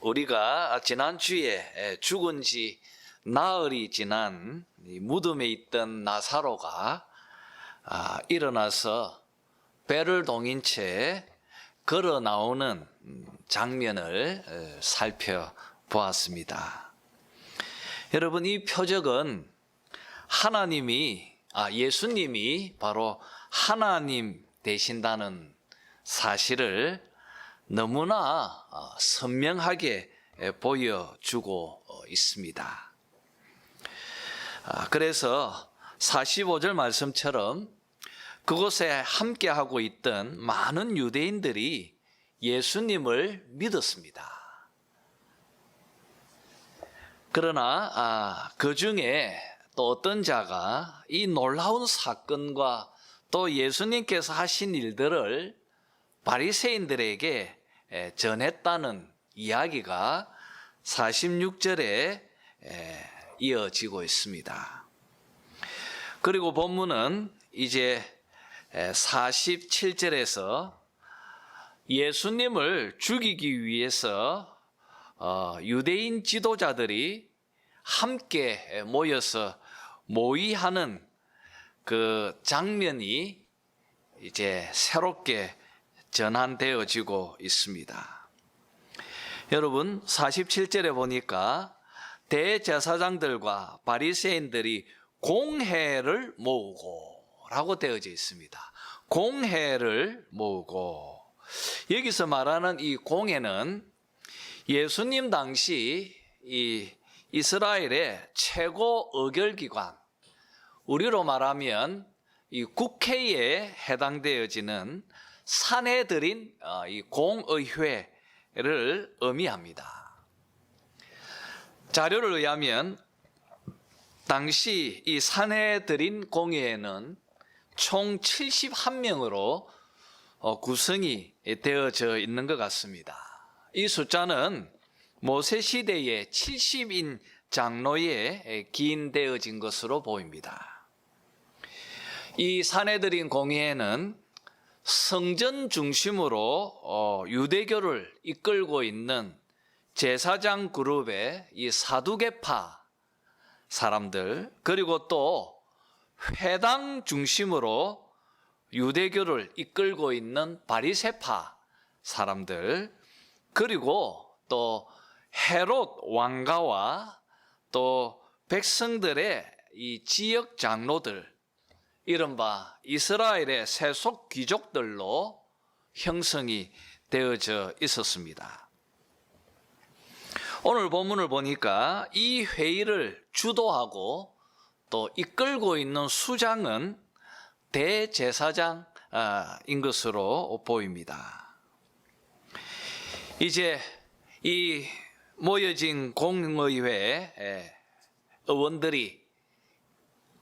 우리가 지난주에 죽은 지 나흘이 지난 무덤에 있던 나사로가 일어나서 배를 동인 채 걸어 나오는 장면을 살펴보았습니다. 여러분, 이 표적은 예수님이 바로 하나님 되신다는 사실을 너무나 선명하게 보여주고 있습니다. 그래서 45절 말씀처럼 그곳에 함께하고 있던 많은 유대인들이 예수님을 믿었습니다. 그러나 그 중에 또 어떤 자가 이 놀라운 사건과 또 예수님께서 하신 일들을 바리새인들에게 전했다는 이야기가 46절에 이어지고 있습니다. 그리고 본문은 이제 47절에서 예수님을 죽이기 위해서 유대인 지도자들이 함께 모여서 모의하는 그 장면이 이제 새롭게 전환되어지고 있습니다. 여러분, 47절에 보니까 대제사장들과 바리새인들이 공회를 모으고 라고 되어져 있습니다. 공회를 모으고, 여기서 말하는 이 공회는 예수님 당시 이 이스라엘의 최고 의결기관, 우리로 말하면 이 국회에 해당되어지는 산헤드린 이 공의회를 의미합니다. 자료를 의하면 당시 이 산헤드린 공회에는 총 71명으로 구성이 되어져 있는 것 같습니다. 이 숫자는 모세 시대의 70인 장로에 기인되어진 것으로 보입니다. 이 산헤드린 공회에는 성전 중심으로 유대교를 이끌고 있는 제사장 그룹의 이 사두개파 사람들, 그리고 또 회당 중심으로 유대교를 이끌고 있는 바리새파 사람들, 그리고 또 헤롯 왕가와 또 백성들의 이 지역 장로들, 이른바 이스라엘의 세속 귀족들로 형성이 되어져 있었습니다. 오늘 본문을 보니까 이 회의를 주도하고 또 이끌고 있는 수장은 대제사장인 것으로 보입니다. 이제 이 모여진 공의회 의원들이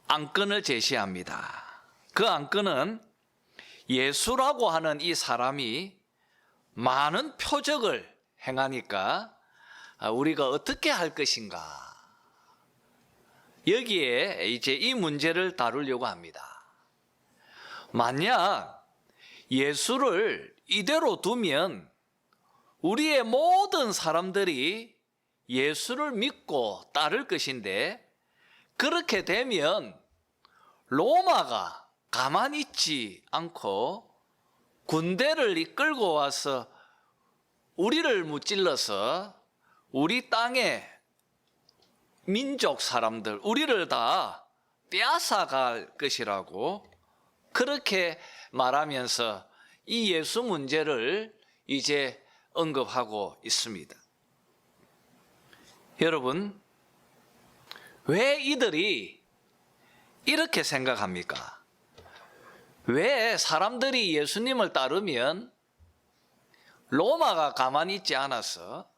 안건을 제시합니다. 그 안건은 예수라고 하는 이 사람이 많은 표적을 행하니까 우리가 어떻게 할 것인가, 여기에 이제 이 문제를 다루려고 합니다. 만약 예수를 이대로 두면 우리의 모든 사람들이 예수를 믿고 따를 것인데, 그렇게 되면 로마가 가만히 있지 않고 군대를 이끌고 와서 우리를 무찔러서 우리 땅의 민족 사람들, 우리를 다 빼앗아갈 것이라고 그렇게 말하면서 이 예수 문제를 이제 언급하고 있습니다. 여러분, 왜 이들이 이렇게 생각합니까? 왜 사람들이 예수님을 따르면 로마가 가만히 있지 않아서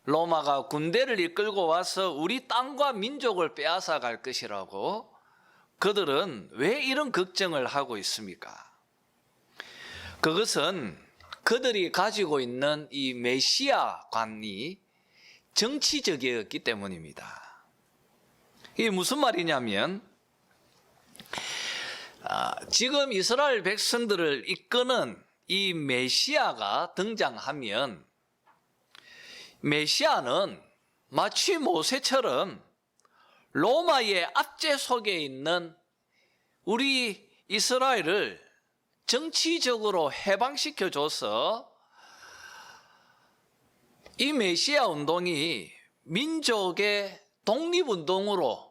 로마가 군대를 이끌고 와서 우리 땅과 민족을 빼앗아 갈 것이라고 그들은 왜 이런 걱정을 하고 있습니까? 그것은 그들이 가지고 있는 이 메시아관이 정치적이었기 때문입니다. 이게 무슨 말이냐면, 지금 이스라엘 백성들을 이끄는 이 메시아가 등장하면 메시아는 마치 모세처럼 로마의 압제 속에 있는 우리 이스라엘을 정치적으로 해방시켜줘서 이 메시아 운동이 민족의 독립운동으로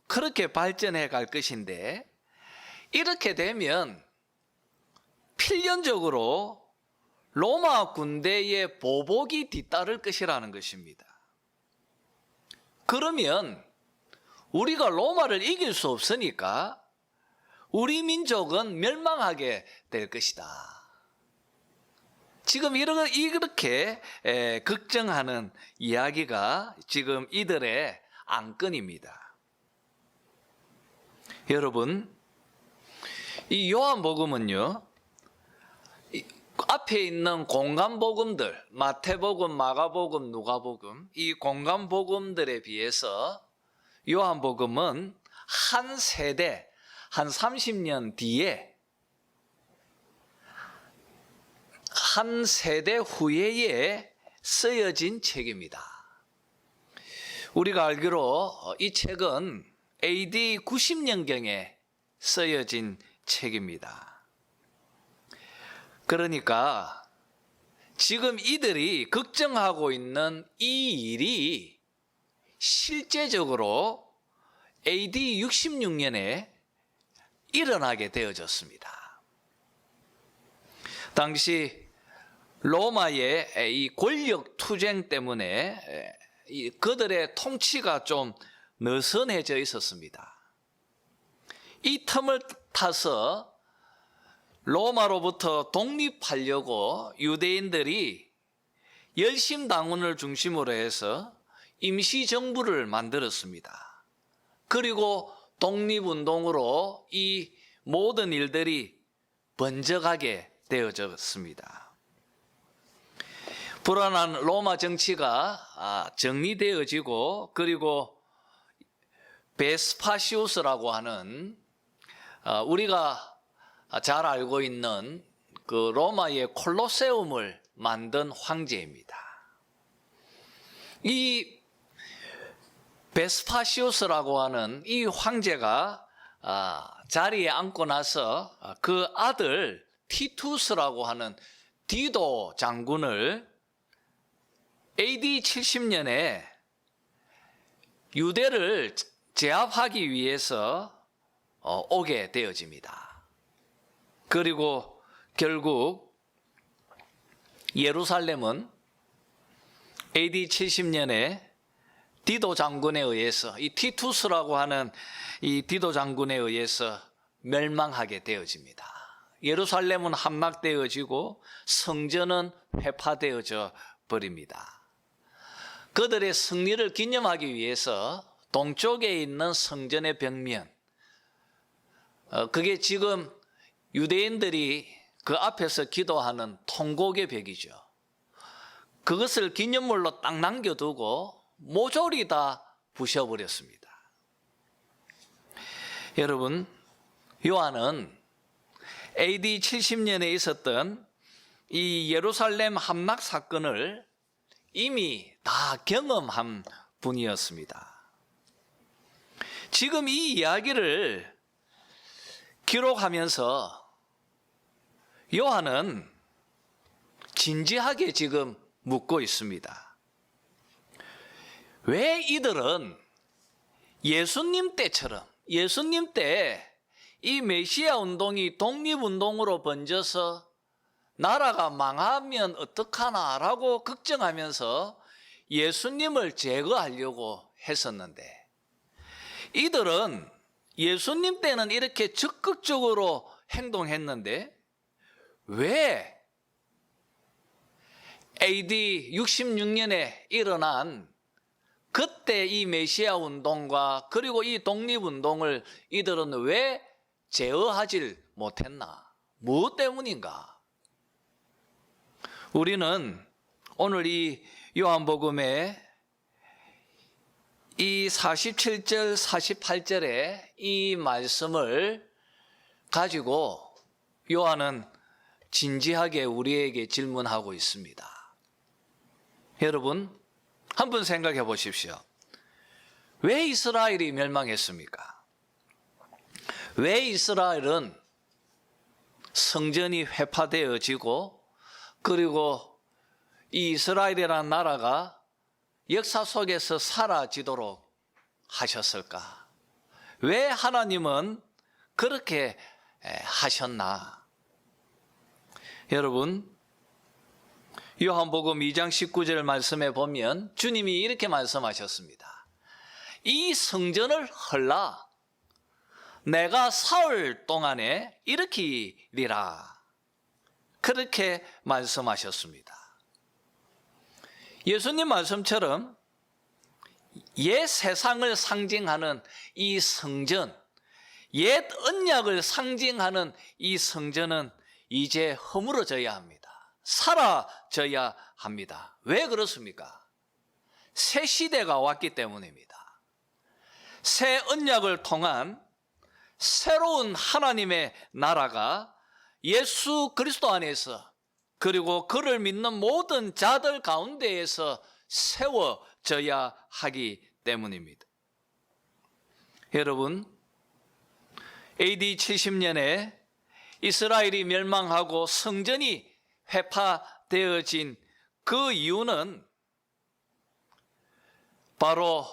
그렇게 발전해 갈 것인데, 이렇게 되면 필연적으로 로마 군대의 보복이 뒤따를 것이라는 것입니다. 그러면 우리가 로마를 이길 수 없으니까 우리 민족은 멸망하게 될 것이다. 지금 이렇게 걱정하는 이야기가 지금 이들의 안건입니다. 여러분, 이 요한복음은요, 앞에 있는 공간복음들, 마태복음, 마가복음, 누가복음, 이 공간복음들에 비해서 요한복음은 한 세대, 한 30년 뒤에, 한 세대 후에 쓰여진 책입니다. 우리가 알기로 이 책은 AD 90년경에 쓰여진 책입니다. 그러니까 지금 이들이 걱정하고 있는 이 일이 실제적으로 AD 66년에 일어나게 되어졌습니다. 당시 로마의 이 권력 투쟁 때문에 그들의 통치가 좀 느슨해져 있었습니다. 이 틈을 타서 로마로부터 독립하려고 유대인들이 열심당원을 중심으로 해서 임시정부를 만들었습니다. 그리고 독립운동으로 이 모든 일들이 번져가게 되어졌습니다. 불안한 로마 정치가 정리되어지고, 그리고 베스파시우스라고 하는 우리가 잘 알고 있는 그 로마의 콜로세움을 만든 황제입니다. 이 베스파시우스라고 하는 이 황제가 자리에 앉고 나서 그 아들 티투스라고 하는 디도 장군을 AD 70년에 유대를 제압하기 위해서 오게 되어집니다. 그리고 결국 예루살렘은 AD 70년에 디도 장군에 의해서, 이 티투스라고 하는 이 디도 장군에 의해서 멸망하게 되어집니다. 예루살렘은 함락되어지고 성전은 회파되어져 버립니다. 그들의 승리를 기념하기 위해서 동쪽에 있는 성전의 벽면, 그게 지금 유대인들이 그 앞에서 기도하는 통곡의 벽이죠. 그것을 기념물로 딱 남겨두고 모조리 다 부셔버렸습니다. 여러분, 요한은 AD 70년에 있었던 이 예루살렘 함락 사건을 이미 다 경험한 분이었습니다. 지금 이 이야기를 기록하면서 요한은 진지하게 지금 묻고 있습니다. 왜 이들은 예수님 때처럼, 예수님 때 이 메시아 운동이 독립운동으로 번져서 나라가 망하면 어떡하나라고 걱정하면서 예수님을 제거하려고 했었는데, 이들은 예수님 때는 이렇게 적극적으로 행동했는데 왜 AD 66년에 일어난 그때 이 메시아 운동과 그리고 이 독립운동을 이들은 왜 제어하질 못했나? 무엇 때문인가? 우리는 오늘 이 요한복음의 이 47절, 48절의 이 말씀을 가지고 요한은 진지하게 우리에게 질문하고 있습니다. 여러분, 한번 생각해 보십시오. 왜 이스라엘이 멸망했습니까? 왜 이스라엘은 성전이 회파되어지고 그리고 이 이스라엘이라는 나라가 역사 속에서 사라지도록 하셨을까? 왜 하나님은 그렇게 하셨나? 여러분, 요한복음 2장 19절 말씀에 보면 주님이 이렇게 말씀하셨습니다. 이 성전을 헐라 내가 사흘 동안에 일으키리라. 그렇게 말씀하셨습니다. 예수님 말씀처럼 옛 세상을 상징하는 이 성전, 옛 언약을 상징하는 이 성전은 이제 허물어져야 합니다. 사라져야 합니다. 왜 그렇습니까? 새 시대가 왔기 때문입니다. 새 언약을 통한 새로운 하나님의 나라가 예수 그리스도 안에서 그리고 그를 믿는 모든 자들 가운데에서 세워져야 하기 때문입니다. 여러분, AD 70년에 이스라엘이 멸망하고 성전이 회파되어진 그 이유는 바로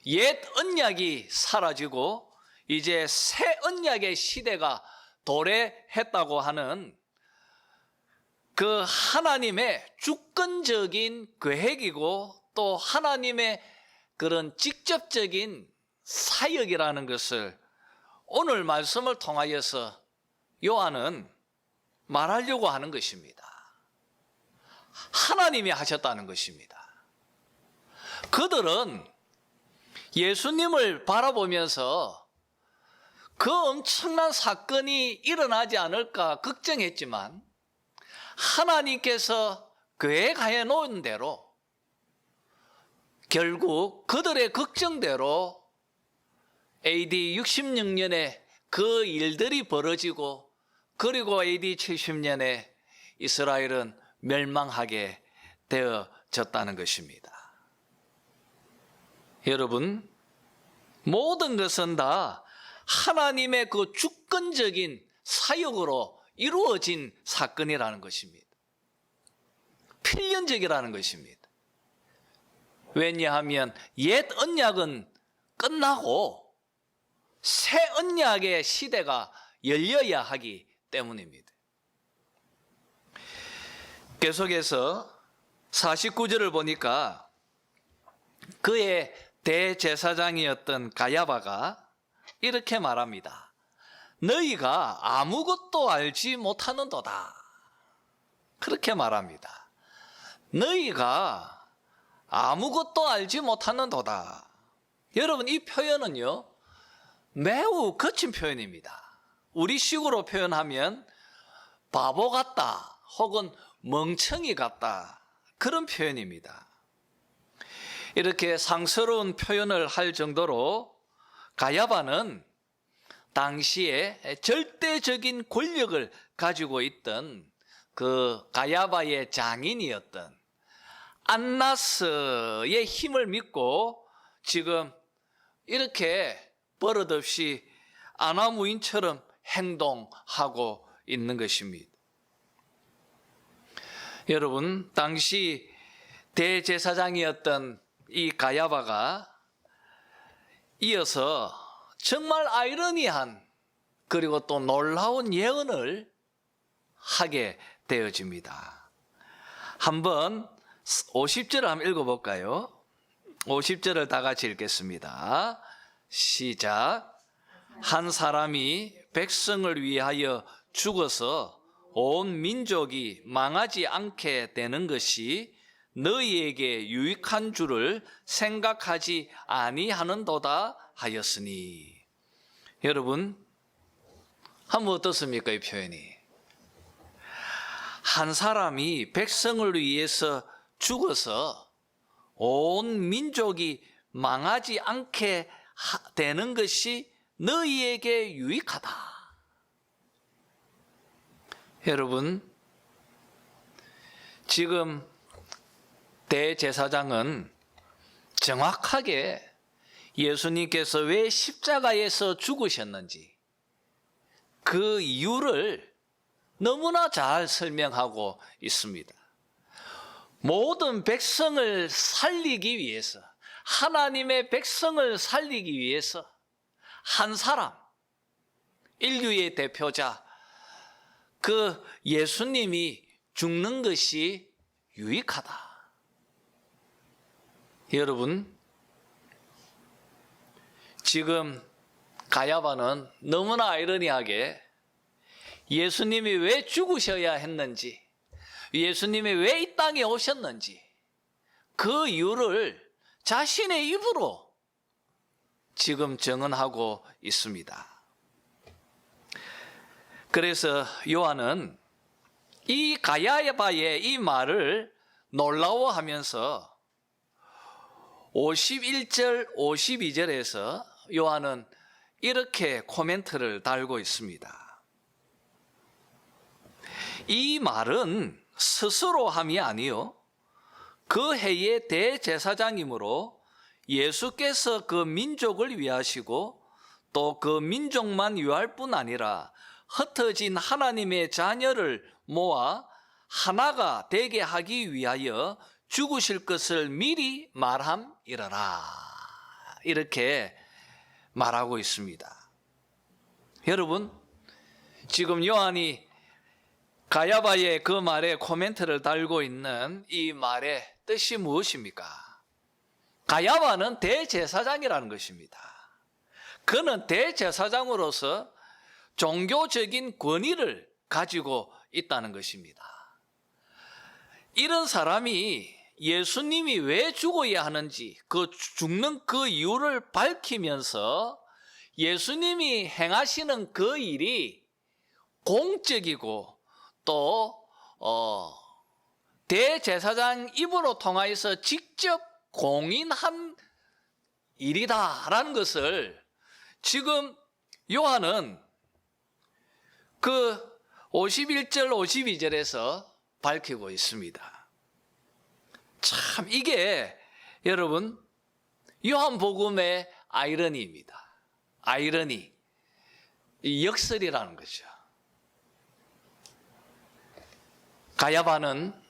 옛 언약이 사라지고 이제 새 언약의 시대가 도래했다고 하는 그 하나님의 주권적인 계획이고 또 하나님의 그런 직접적인 사역이라는 것을 오늘 말씀을 통하여서 요한은 말하려고 하는 것입니다. 하나님이 하셨다는 것입니다. 그들은 예수님을 바라보면서 그 엄청난 사건이 일어나지 않을까 걱정했지만 하나님께서 계획하여 놓은 대로 결국 그들의 걱정대로 AD 66년에 그 일들이 벌어지고 그리고 AD 70년에 이스라엘은 멸망하게 되어졌다는 것입니다. 여러분, 모든 것은 다 하나님의 그 주권적인 사역으로 이루어진 사건이라는 것입니다. 필연적이라는 것입니다. 왜냐하면 옛 언약은 끝나고 새 언약의 시대가 열려야 하기 때문입니다. 계속해서 49절을 보니까 그의 대제사장이었던 가야바가 이렇게 말합니다. 너희가 아무것도 알지 못하는도다. 그렇게 말합니다. 너희가 아무것도 알지 못하는도다. 여러분, 이 표현은요 매우 거친 표현입니다. 우리식으로 표현하면 바보 같다 혹은 멍청이 같다 그런 표현입니다. 이렇게 상스러운 표현을 할 정도로 가야바는 당시에 절대적인 권력을 가지고 있던 그 가야바의 장인이었던 안나스의 힘을 믿고 지금 이렇게 버릇없이 아나무인처럼 행동하고 있는 것입니다. 여러분, 당시 대제사장이었던 이 가야바가 이어서 정말 아이러니한 그리고 또 놀라운 예언을 하게 되어집니다. 한번 50절을 한번 읽어볼까요? 50절을 다 같이 읽겠습니다. 시작. 한 사람이 백성을 위하여 죽어서 온 민족이 망하지 않게 되는 것이 너희에게 유익한 줄을 생각하지 아니하는도다 하였으니. 여러분, 한번 어떻습니까? 이 표현이. 한 사람이 백성을 위해서 죽어서 온 민족이 망하지 않게 되는 것이 너희에게 유익하다. 여러분, 지금 대제사장은 정확하게 예수님께서 왜 십자가에서 죽으셨는지 그 이유를 너무나 잘 설명하고 있습니다. 모든 백성을 살리기 위해서, 하나님의 백성을 살리기 위해서 한 사람, 인류의 대표자, 그 예수님이 죽는 것이 유익하다. 여러분, 지금 가야바는 너무나 아이러니하게 예수님이 왜 죽으셔야 했는지, 예수님이 왜 이 땅에 오셨는지 그 이유를 자신의 입으로 지금 증언하고 있습니다. 그래서 요한은 이 가야바의 이 말을 놀라워하면서 51절, 52절에서 요한은 이렇게 코멘트를 달고 있습니다. 이 말은 스스로 함이 아니요 그 해의 대제사장이므로 예수께서 그 민족을 위하시고 또 그 민족만 위할 뿐 아니라 흩어진 하나님의 자녀를 모아 하나가 되게 하기 위하여 죽으실 것을 미리 말함이라라. 이렇게 말하고 있습니다. 여러분, 지금 요한이 가야바의 그 말에 코멘트를 달고 있는 이 말의 뜻이 무엇입니까? 가야바는 대제사장이라는 것입니다. 그는 대제사장으로서 종교적인 권위를 가지고 있다는 것입니다. 이런 사람이 예수님이 왜 죽어야 하는지 그 죽는 그 이유를 밝히면서 예수님이 행하시는 그 일이 공적이고 또 대제사장 입으로 통하여서 직접 공인한 일이다라는 것을 지금 요한은 그 51절 52절에서 밝히고 있습니다. 참 이게 여러분 요한복음의 아이러니입니다. 아이러니, 역설이라는 거죠. 가야바는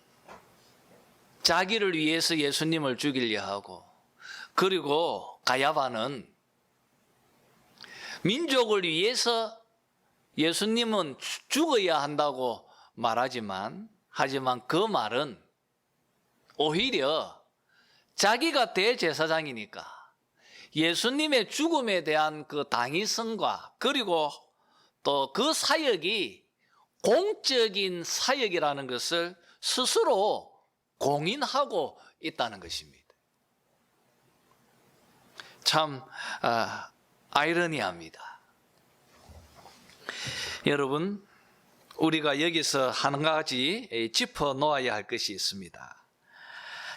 자기를 위해서 예수님을 죽이려 하고, 그리고 가야바는 민족을 위해서 예수님은 죽어야 한다고 말하지만 그 말은 오히려 자기가 대제사장이니까 예수님의 죽음에 대한 그 당위성과 그리고 또 그 사역이 공적인 사역이라는 것을 스스로 공인하고 있다는 것입니다. 참 아이러니합니다. 여러분, 우리가 여기서 한 가지 짚어 놓아야 할 것이 있습니다.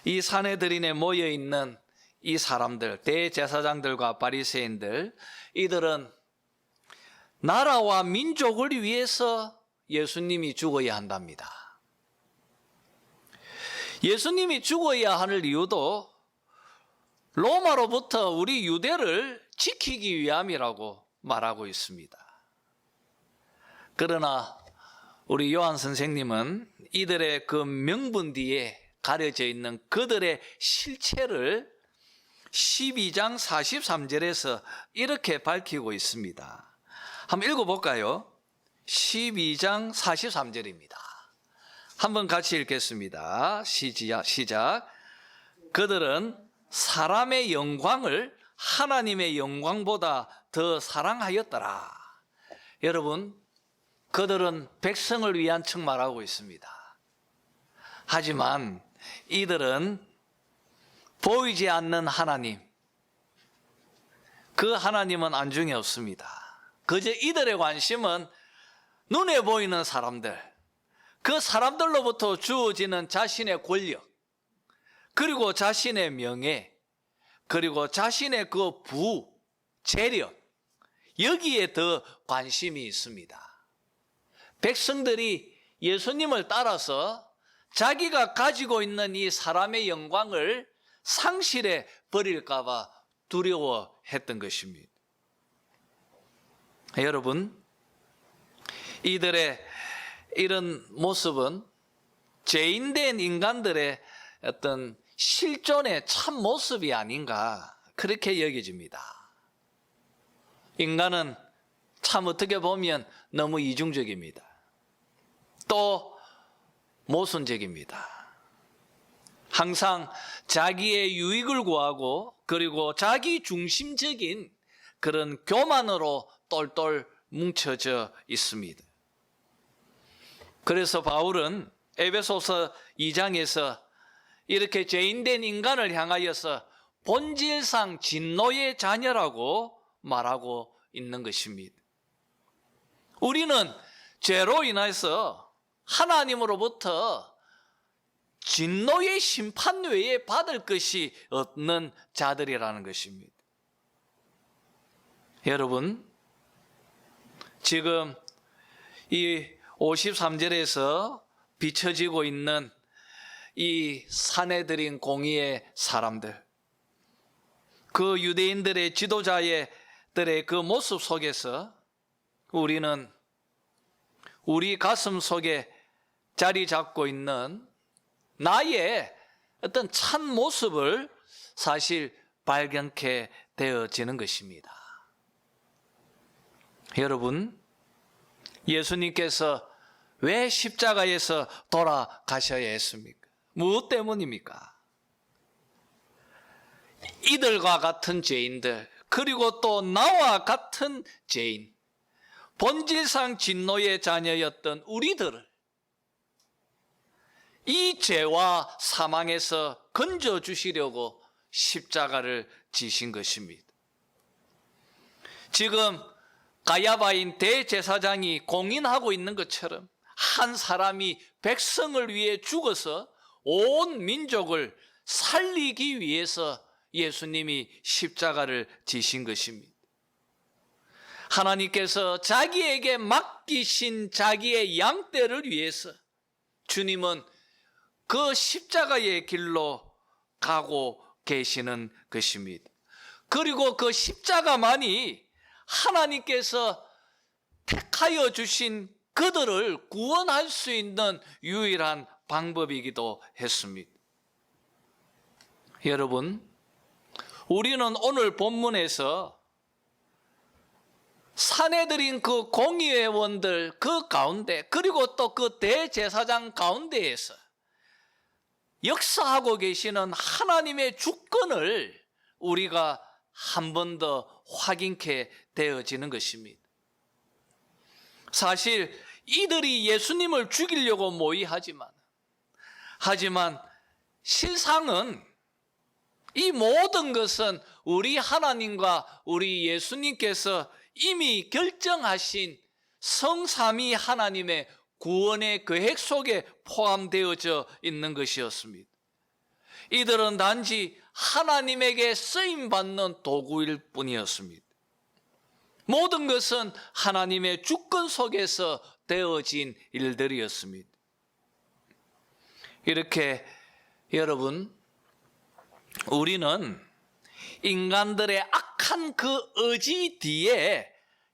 이 산헤드린에 모여 있는 이 사람들, 대제사장들과 바리새인들, 이들은 나라와 민족을 위해서 예수님이 죽어야 한답니다. 예수님이 죽어야 하는 이유도 로마로부터 우리 유대를 지키기 위함이라고 말하고 있습니다. 그러나 우리 요한 선생님은 이들의 그 명분 뒤에 가려져 있는 그들의 실체를 12장 43절에서 이렇게 밝히고 있습니다. 한번 읽어볼까요? 12장 43절입니다. 한번 같이 읽겠습니다. 시작. 그들은 사람의 영광을 하나님의 영광보다 더 사랑하였더라. 여러분, 그들은 백성을 위한 척 말하고 있습니다. 하지만 이들은 보이지 않는 하나님, 그 하나님은 안중에 없습니다. 그저 이들의 관심은 눈에 보이는 사람들, 그 사람들로부터 주어지는 자신의 권력, 그리고 자신의 명예, 그리고 자신의 그 부, 재력, 여기에 더 관심이 있습니다. 백성들이 예수님을 따라서 자기가 가지고 있는 이 사람의 영광을 상실해 버릴까 봐 두려워했던 것입니다. 여러분, 이들의 이런 모습은 죄인된 인간들의 어떤 실존의 참 모습이 아닌가 그렇게 여겨집니다. 인간은 참 어떻게 보면 너무 이중적입니다. 또 모순적입니다. 항상 자기의 유익을 구하고 그리고 자기 중심적인 그런 교만으로 똘똘 뭉쳐져 있습니다. 그래서 바울은 에베소서 2장에서 이렇게 죄인된 인간을 향하여서 본질상 진노의 자녀라고 말하고 있는 것입니다. 우리는 죄로 인해서 하나님으로부터 진노의 심판 외에 받을 것이 없는 자들이라는 것입니다. 여러분, 지금 이 53절에서 비춰지고 있는 이 산해드린 공의의 사람들, 그 유대인들의 지도자들의 그 모습 속에서 우리는 우리 가슴 속에 자리 잡고 있는 나의 어떤 참 모습을 사실 발견케 되어지는 것입니다. 여러분, 예수님께서 왜 십자가에서 돌아가셔야 했습니까? 무엇 때문입니까? 이들과 같은 죄인들, 그리고 또 나와 같은 죄인, 본질상 진노의 자녀였던 우리들을 이 죄와 사망에서 건져주시려고 십자가를 지신 것입니다. 지금 가야바인 대제사장이 공인하고 있는 것처럼 한 사람이 백성을 위해 죽어서 온 민족을 살리기 위해서 예수님이 십자가를 지신 것입니다. 하나님께서 자기에게 맡기신 자기의 양떼를 위해서 주님은 그 십자가의 길로 가고 계시는 것입니다. 그리고 그 십자가만이 하나님께서 택하여 주신 그들을 구원할 수 있는 유일한 방법이기도 했습니다. 여러분, 우리는 오늘 본문에서 산해드린 그 공의회원들 그 가운데, 그리고 또 그 대제사장 가운데에서 역사하고 계시는 하나님의 주권을 우리가 한 번 더 확인케 되어지는 것입니다. 사실 이들이 예수님을 죽이려고 모의하지만 실상은 이 모든 것은 우리 하나님과 우리 예수님께서 이미 결정하신 성삼위 하나님의 구원의 계획 속에 포함되어져 있는 것이었습니다. 이들은 단지 하나님에게 쓰임받는 도구일 뿐이었습니다. 모든 것은 하나님의 주권 속에서 되어진 일들이었습니다. 이렇게 여러분, 우리는 인간들의 악한 그 의지 뒤에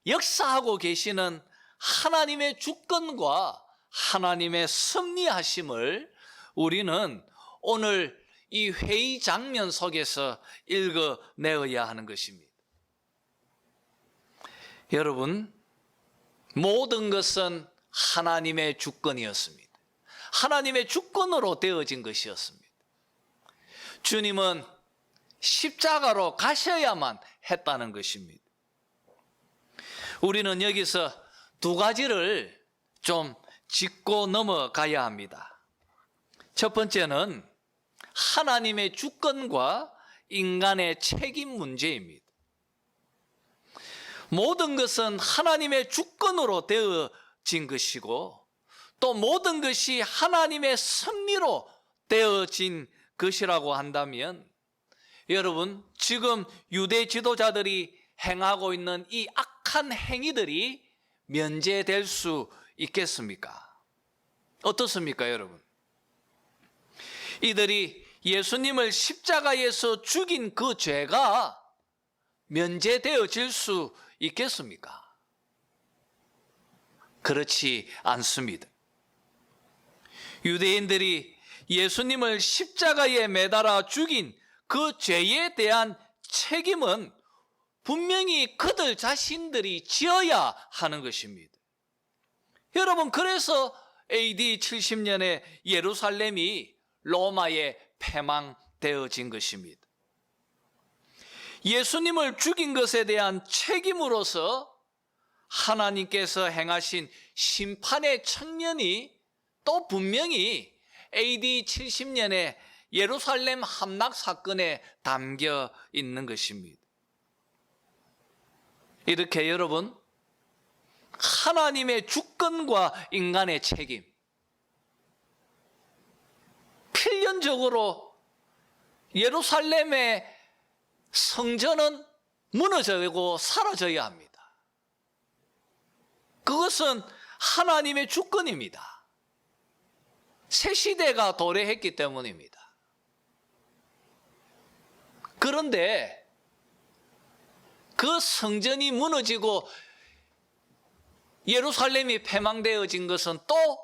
역사하고 계시는 하나님의 주권과 하나님의 섭리하심을 우리는 오늘 이 회의 장면 속에서 읽어내어야 하는 것입니다. 여러분, 모든 것은 하나님의 주권이었습니다. 하나님의 주권으로 되어진 것이었습니다. 주님은 십자가로 가셔야만 했다는 것입니다. 우리는 여기서 두 가지를 좀 짚고 넘어가야 합니다. 첫 번째는 하나님의 주권과 인간의 책임 문제입니다. 모든 것은 하나님의 주권으로 되어진 것이고 또 모든 것이 하나님의 섭리로 되어진 것이라고 한다면 여러분, 지금 유대 지도자들이 행하고 있는 이 악한 행위들이 면제될 수 있겠습니까? 어떻습니까, 여러분? 이들이 예수님을 십자가에서 죽인 그 죄가 면제되어질 수 있겠습니까? 그렇지 않습니다. 유대인들이 예수님을 십자가에 매달아 죽인 그 죄에 대한 책임은 분명히 그들 자신들이 지어야 하는 것입니다. 여러분, 그래서 AD 70년에 예루살렘이 로마에 패망되어진 것입니다. 예수님을 죽인 것에 대한 책임으로서 하나님께서 행하신 심판의 천년이 또 분명히 AD 70년에 예루살렘 함락 사건에 담겨 있는 것입니다. 이렇게 여러분, 하나님의 주권과 인간의 책임, 필연적으로 예루살렘의 성전은 무너지고 사라져야 합니다. 그것은 하나님의 주권입니다. 새 시대가 도래했기 때문입니다. 그런데 그 성전이 무너지고 예루살렘이 패망되어진 것은 또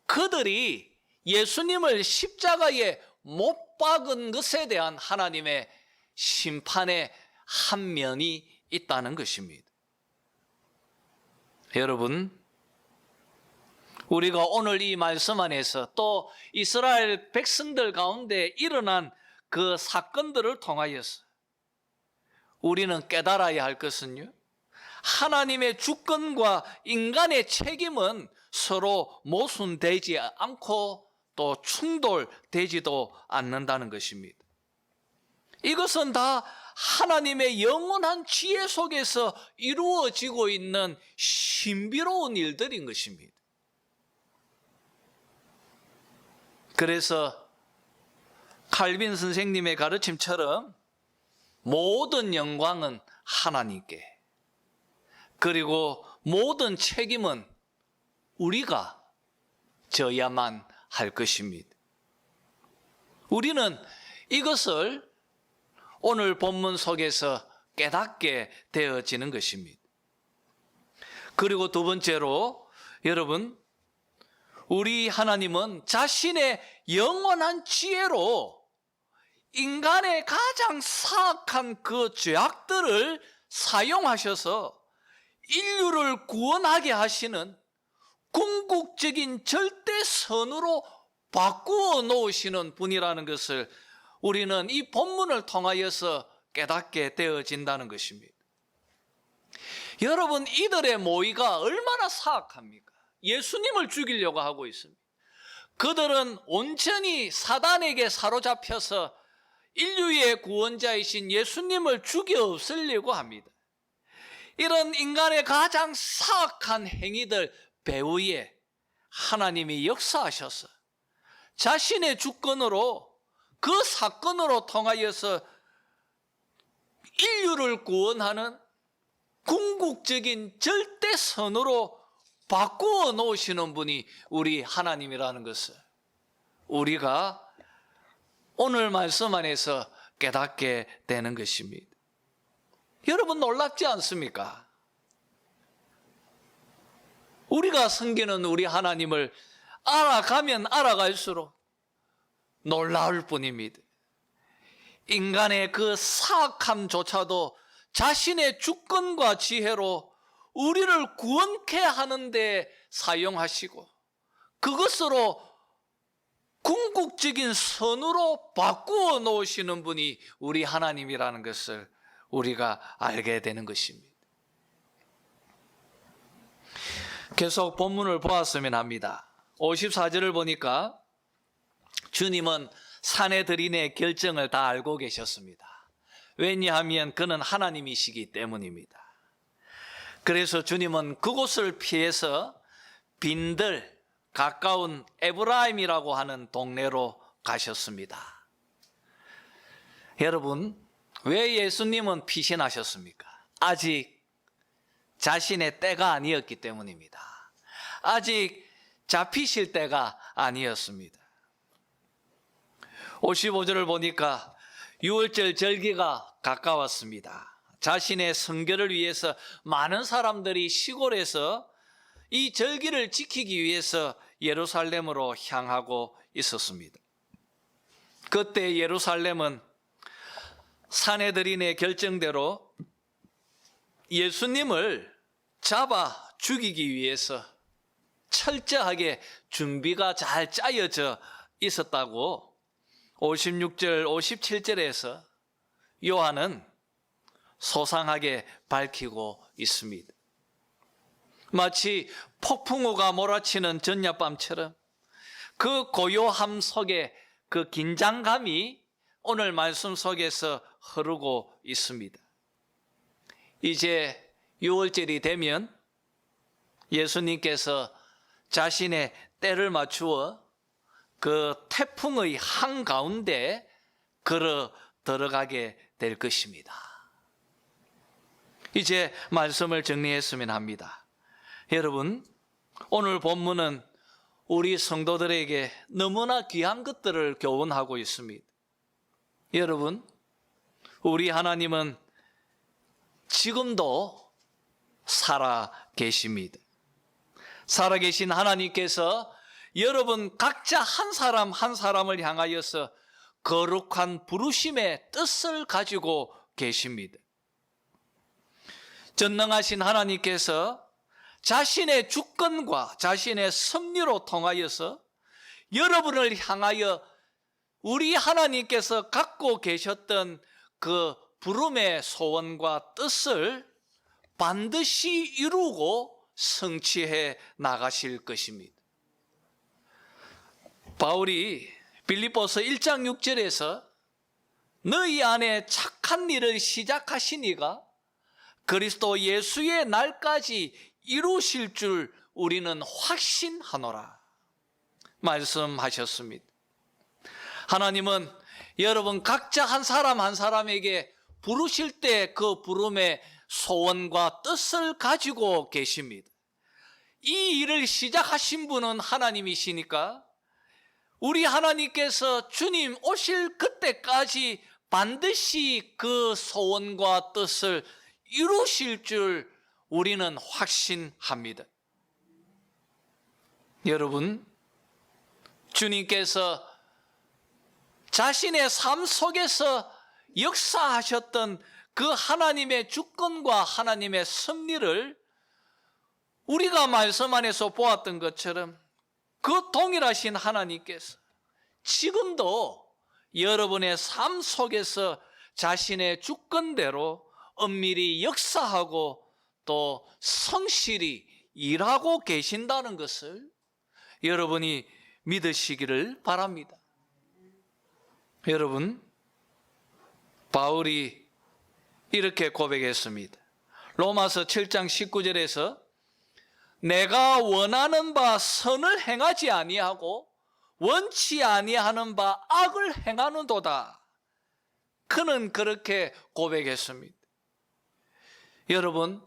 그들이 예수님을 십자가에 못 박은 것에 대한 하나님의 심판의 한 면이 있다는 것입니다. 여러분, 우리가 오늘 이 말씀 안에서 또 이스라엘 백성들 가운데 일어난 그 사건들을 통하여서 우리는 깨달아야 할 것은요, 하나님의 주권과 인간의 책임은 서로 모순되지 않고 또 충돌되지도 않는다는 것입니다. 이것은 다 하나님의 영원한 지혜 속에서 이루어지고 있는 신비로운 일들인 것입니다. 그래서 칼빈 선생님의 가르침처럼 모든 영광은 하나님께, 그리고 모든 책임은 우리가 져야만 할 것입니다. 우리는 이것을 오늘 본문 속에서 깨닫게 되어지는 것입니다. 그리고 두 번째로, 여러분, 우리 하나님은 자신의 영원한 지혜로 인간의 가장 사악한 그 죄악들을 사용하셔서 인류를 구원하게 하시는 궁극적인 절대선으로 바꾸어 놓으시는 분이라는 것을 우리는 이 본문을 통하여서 깨닫게 되어진다는 것입니다. 여러분, 이들의 모의가 얼마나 사악합니까? 예수님을 죽이려고 하고 있습니다. 그들은 온전히 사단에게 사로잡혀서 인류의 구원자이신 예수님을 죽여 없애려고 합니다. 이런 인간의 가장 사악한 행위들 배후에 하나님이 역사하셔서 자신의 주권으로 그 사건으로 통하여서 인류를 구원하는 궁극적인 절대선으로 바꾸어 놓으시는 분이 우리 하나님이라는 것을 우리가 오늘 말씀 안에서 깨닫게 되는 것입니다. 여러분, 놀랍지 않습니까? 우리가 섬기는 우리 하나님을 알아가면 알아갈수록 놀라울 뿐입니다. 인간의 그 사악함조차도 자신의 주권과 지혜로 우리를 구원케 하는데 사용하시고 그것으로 궁극적인 선으로 바꾸어 놓으시는 분이 우리 하나님이라는 것을 우리가 알게 되는 것입니다. 계속 본문을 보았으면 합니다. 54절을 보니까 주님은 산헤드린의 결정을 다 알고 계셨습니다. 왜냐하면 그는 하나님이시기 때문입니다. 그래서 주님은 그곳을 피해서 빈들 가까운 에브라임이라고 하는 동네로 가셨습니다. 여러분, 왜 예수님은 피신하셨습니까? 아직 자신의 때가 아니었기 때문입니다. 아직 잡히실 때가 아니었습니다. 55절을 보니까 6월절 절기가 가까웠습니다. 자신의 성결을 위해서 많은 사람들이 시골에서 이 절기를 지키기 위해서 예루살렘으로 향하고 있었습니다. 그때 예루살렘은 산헤드린의 결정대로 예수님을 잡아 죽이기 위해서 철저하게 준비가 잘 짜여져 있었다고 56절, 57절에서 요한은 소상하게 밝히고 있습니다. 마치 폭풍우가 몰아치는 전야밤처럼 그 고요함 속에 그 긴장감이 오늘 말씀 속에서 흐르고 있습니다. 이제 6월절이 되면 예수님께서 자신의 때를 맞추어 그 태풍의 한가운데 걸어 들어가게 될 것입니다. 이제 말씀을 정리했으면 합니다. 여러분, 오늘 본문은 우리 성도들에게 너무나 귀한 것들을 교훈하고 있습니다. 여러분, 우리 하나님은 지금도 살아 계십니다. 살아계신 하나님께서 여러분 각자 한 사람 한 사람을 향하여서 거룩한 부르심의 뜻을 가지고 계십니다. 전능하신 하나님께서 자신의 주권과 자신의 섭리로 통하여서 여러분을 향하여 우리 하나님께서 갖고 계셨던 그 부름의 소원과 뜻을 반드시 이루고 성취해 나가실 것입니다. 바울이 빌립보서 1장 6절에서 너희 안에 착한 일을 시작하신 이가 그리스도 예수의 날까지 이루실 줄 우리는 확신하노라 말씀하셨습니다. 하나님은 여러분 각자 한 사람 한 사람에게 부르실 때 그 부름의 소원과 뜻을 가지고 계십니다. 이 일을 시작하신 분은 하나님이시니까 우리 하나님께서 주님 오실 그때까지 반드시 그 소원과 뜻을 이루실 줄 우리는 확신합니다. 여러분, 주님께서 자신의 삶 속에서 역사하셨던 그 하나님의 주권과 하나님의 섭리를 우리가 말씀 안에서 보았던 것처럼 그 동일하신 하나님께서 지금도 여러분의 삶 속에서 자신의 주권대로 엄밀히 역사하고 또 성실히 일하고 계신다는 것을 여러분이 믿으시기를 바랍니다. 여러분, 바울이 이렇게 고백했습니다. 로마서 7장 19절에서 내가 원하는 바 선을 행하지 아니하고 원치 아니하는 바 악을 행하는도다. 그는 그렇게 고백했습니다. 여러분,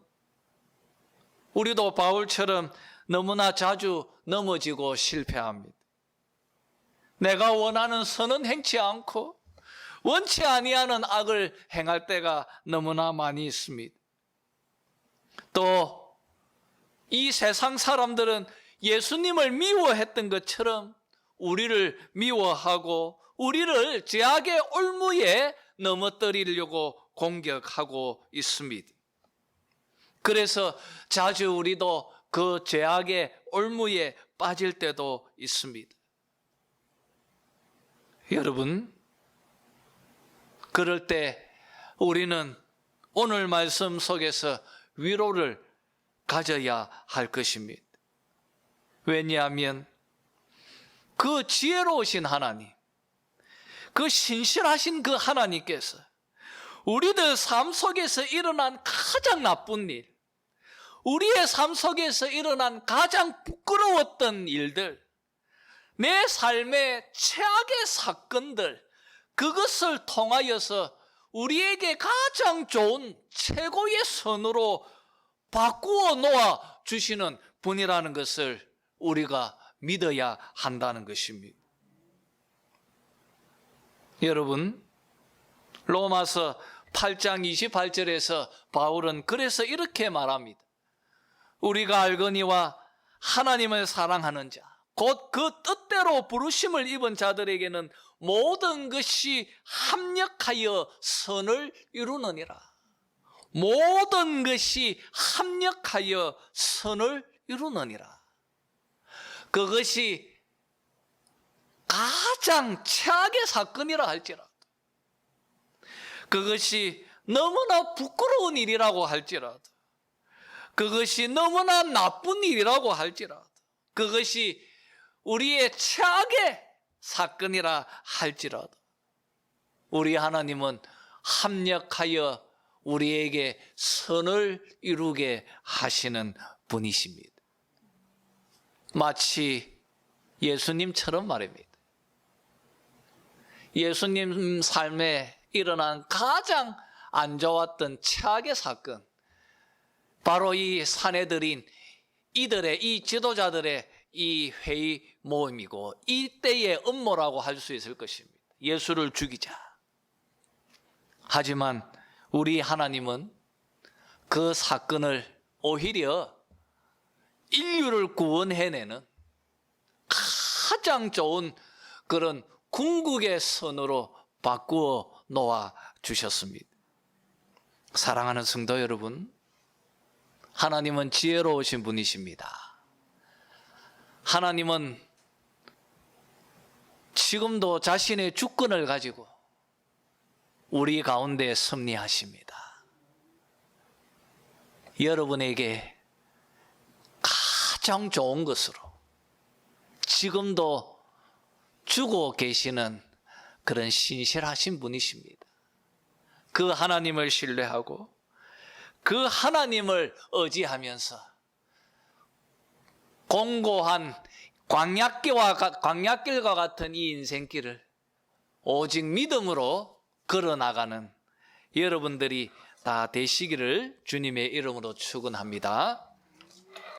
우리도 바울처럼 너무나 자주 넘어지고 실패합니다. 내가 원하는 선은 행치 않고 원치 아니하는 악을 행할 때가 너무나 많이 있습니다. 또 이 세상 사람들은 예수님을 미워했던 것처럼 우리를 미워하고 우리를 죄악의 올무에 넘어뜨리려고 공격하고 있습니다. 그래서 자주 우리도 그 죄악의 올무에 빠질 때도 있습니다. 여러분, 그럴 때 우리는 오늘 말씀 속에서 위로를 가져야 할 것입니다. 왜냐하면 그 지혜로우신 하나님, 그 신실하신 그 하나님께서 우리들 삶 속에서 일어난 가장 나쁜 일, 우리의 삶 속에서 일어난 가장 부끄러웠던 일들, 내 삶의 최악의 사건들, 그것을 통하여서 우리에게 가장 좋은 최고의 선으로 바꾸어 놓아 주시는 분이라는 것을 우리가 믿어야 한다는 것입니다. 여러분, 로마서 8장 28절에서 바울은 그래서 이렇게 말합니다. 우리가 알거니와 하나님을 사랑하는 자, 곧 그 뜻대로 부르심을 입은 자들에게는 모든 것이 합력하여 선을 이루느니라. 모든 것이 합력하여 선을 이루느니라. 그것이 가장 최악의 사건이라 할지라도, 그것이 너무나 부끄러운 일이라고 할지라도, 그것이 너무나 나쁜 일이라고 할지라도, 그것이 우리의 최악의 사건이라 할지라도 우리 하나님은 합력하여 우리에게 선을 이루게 하시는 분이십니다. 마치 예수님처럼 말입니다. 예수님 삶에 일어난 가장 안 좋았던 최악의 사건, 바로 이 사내들인 이들의, 이 지도자들의 이 회의 모임이고 이때의 음모라고 할 수 있을 것입니다. 예수를 죽이자. 하지만 우리 하나님은 그 사건을 오히려 인류를 구원해내는 가장 좋은 그런 궁극의 선으로 바꾸어 놓아 주셨습니다. 사랑하는 성도 여러분, 하나님은 지혜로우신 분이십니다. 하나님은 지금도 자신의 주권을 가지고 우리 가운데 섭리하십니다. 여러분에게 가장 좋은 것으로 지금도 주고 계시는 그런 신실하신 분이십니다. 그 하나님을 신뢰하고 그 하나님을 의지하면서 공고한 광야길과 같은 이 인생길을 오직 믿음으로 걸어나가는 여러분들이 다 되시기를 주님의 이름으로 축원합니다.